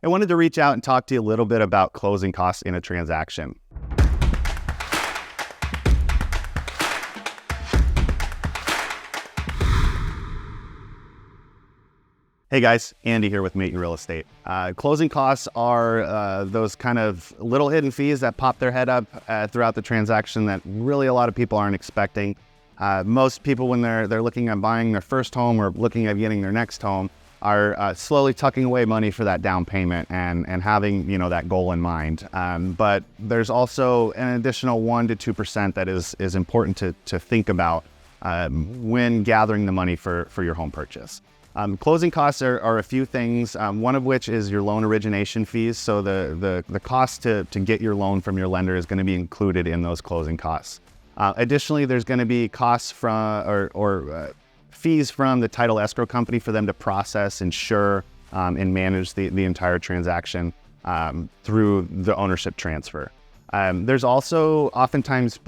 I wanted to reach out and talk to you a little bit about closing costs in a transaction. Hey guys, Andy here with Matin Real Estate. Closing costs are those kind of little hidden fees that pop their head up throughout the transaction that really a lot of people aren't expecting. Most people, when they're looking at buying their first home or looking at getting their next home, are slowly tucking away money for that down payment and having that goal in mind. But there's also an additional 1% to 2% that is important to think about when gathering the money for your home purchase. Closing costs are a few things, one of which is your loan origination fees. So the cost to get your loan from your lender is going to be included in those closing costs. Additionally, there's going to be costs from or fees from the title escrow company for them to process, insure, and manage the entire transaction through the ownership transfer. There's also oftentimes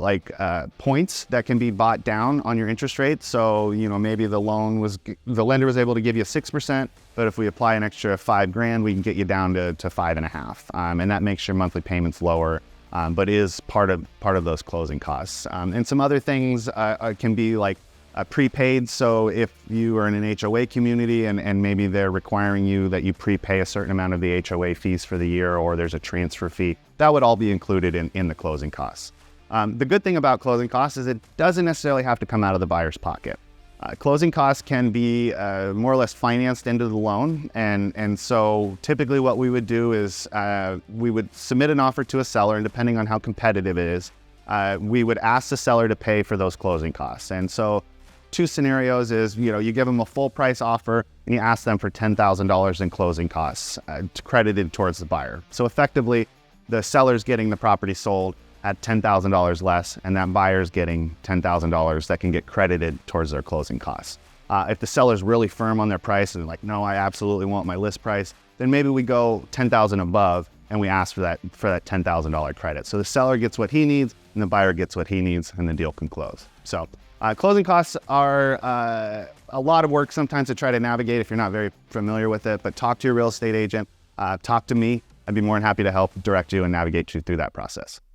points that can be bought down on your interest rate. So, maybe the lender was able to give you 6%, but if we apply an extra $5,000, we can get you down to 5.5%. And that makes your monthly payments lower, but is part of those closing costs. And some other things can be like prepaid. So if you are in an HOA community and maybe they're requiring you that you prepay a certain amount of the HOA fees for the year, or there's a transfer fee, that would all be included in the closing costs. The good thing about closing costs is it doesn't necessarily have to come out of the buyer's pocket. Closing costs can be more or less financed into the loan. And so typically what we would do is we would submit an offer to a seller, and depending on how competitive it is, we would ask the seller to pay for those closing costs. And so two scenarios is, you give them a full price offer and you ask them for $10,000 in closing costs credited towards the buyer. So effectively, the seller's getting the property sold at $10,000 less, and that buyer's getting $10,000 that can get credited towards their closing costs. If the seller's really firm on their price and like, no, I absolutely want my list price, then maybe we go $10,000 above and we ask for that $10,000 credit. So the seller gets what he needs and the buyer gets what he needs, and the deal can close. So closing costs are a lot of work sometimes to try to navigate if you're not very familiar with it, but talk to your real estate agent, talk to me. I'd be more than happy to help direct you and navigate you through that process.